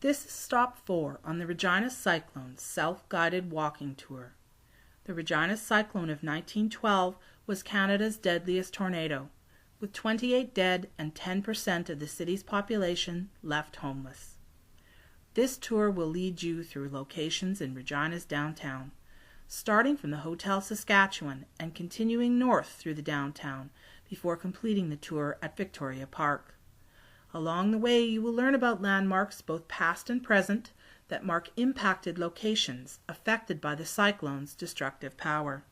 This is stop 4 on the Regina Cyclone self-guided walking tour. The Regina Cyclone of 1912 was Canada's deadliest tornado, with 28 dead and 10% of the city's population left homeless. This tour will lead you through locations in Regina's downtown, starting from the Hotel Saskatchewan and continuing north through the downtown before completing the tour at Victoria Park. Along the way, you will learn about landmarks both past and present that mark impacted locations affected by the cyclone's destructive power.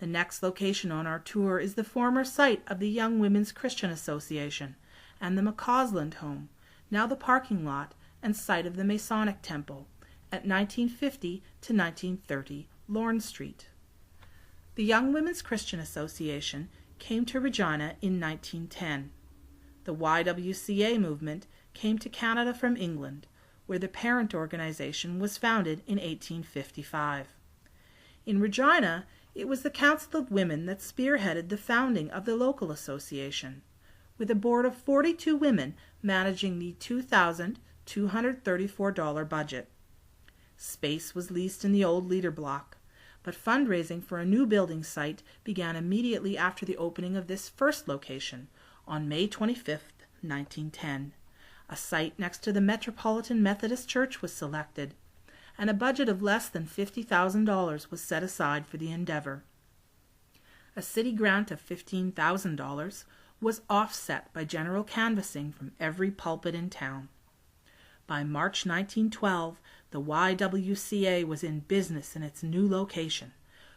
The next location on our tour is the former site of the Young Women's Christian Association and the McCausland home, now the parking lot and site of the Masonic Temple, at 1950 to 1930 Lorne Street. The Young Women's Christian Association came to Regina in 1910. The YWCA movement came to Canada from England, where the parent organization was founded in 1855. In Regina, it was the Council of Women that spearheaded the founding of the local association, with a board of 42 women managing the $2,234 budget. Space was leased in the old leader block, but fundraising for a new building site began immediately after the opening of this first location on May 25, 1910. A site next to the Metropolitan Methodist Church was selected, and a budget of less than $50,000 was set aside for the endeavor. A city grant of $15,000 was offset by general canvassing from every pulpit in town. By March 1912, the YWCA was in business in its new location,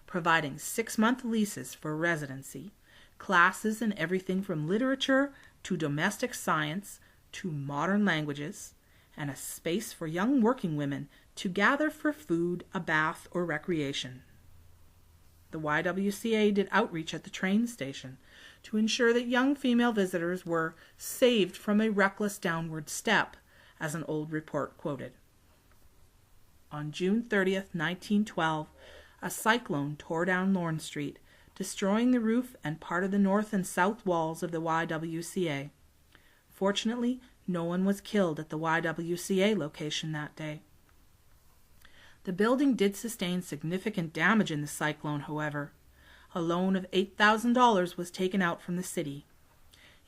providing 6-month leases for residency, classes in everything from literature to domestic science to modern languages, and a space for young working women to gather for food, a bath, or recreation. The YWCA did outreach at the train station to ensure that young female visitors were saved from a reckless downward step, as an old report quoted. On June 30th, 1912, a cyclone tore down Lorne Street, destroying the roof and part of the north and south walls of the YWCA. Fortunately, no one was killed at the YWCA location that day. The building did sustain significant damage in the cyclone, however. A loan of $8,000 was taken out from the city.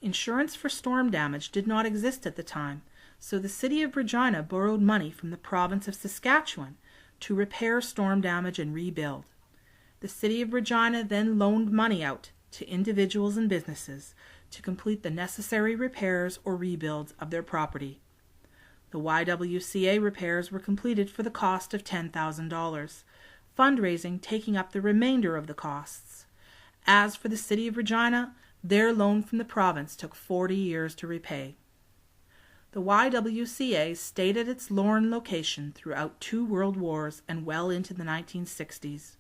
Insurance for storm damage did not exist at the time, so the city of Regina borrowed money from the province of Saskatchewan to repair storm damage and rebuild. The city of Regina then loaned money out to individuals and businesses to complete the necessary repairs or rebuilds of their property. The YWCA repairs were completed for the cost of $10,000, fundraising taking up the remainder of the costs. As for the city of Regina, their loan from the province took 40 years to repay. The YWCA stayed at its Lorne location throughout 2 world wars and well into the 1960s.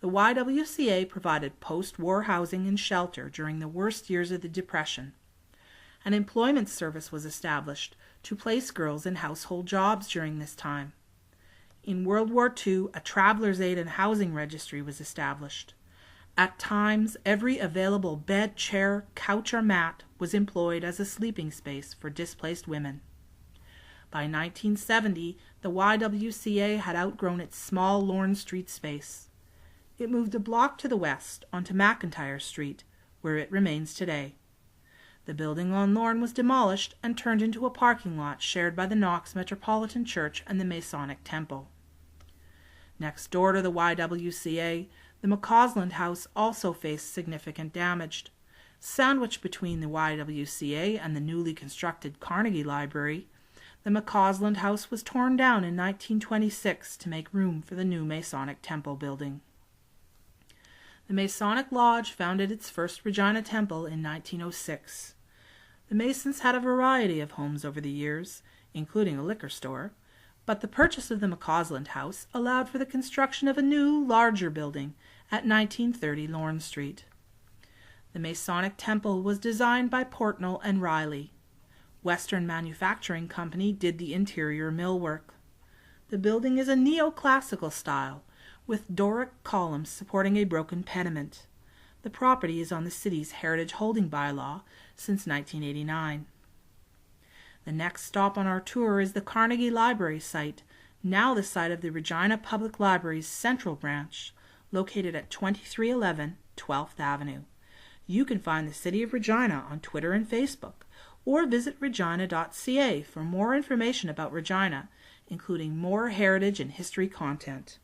The YWCA provided post-war housing and shelter during the worst years of the Depression. An employment service was established to place girls in household jobs during this time. In World War II, a traveler's aid and housing registry was established. At times, every available bed, chair, couch, or mat was employed as a sleeping space for displaced women. By 1970, the YWCA had outgrown its small Lorne Street space. It moved a block to the west onto McIntyre Street, where it remains today. The building on Lorne was demolished and turned into a parking lot shared by the Knox Metropolitan Church and the Masonic Temple. Next door to the YWCA, the McCausland House also faced significant damage. Sandwiched between the YWCA and the newly constructed Carnegie Library, the McCausland House was torn down in 1926 to make room for the new Masonic Temple building. The Masonic Lodge founded its first Regina Temple in 1906. The Masons had a variety of homes over the years, including a liquor store, but the purchase of the McCausland House allowed for the construction of a new, larger building at 1930 Lorne Street. The Masonic Temple was designed by Portnell and Riley. Western Manufacturing Company did the interior millwork. The building is a neoclassical style, with Doric columns supporting a broken pediment. The property is on the city's Heritage Holding Bylaw since 1989. The next stop on our tour is the Carnegie Library site, now the site of the Regina Public Library's Central Branch, located at 2311 12th Avenue. You can find the City of Regina on Twitter and Facebook, or visit regina.ca for more information about Regina, including more heritage and history content.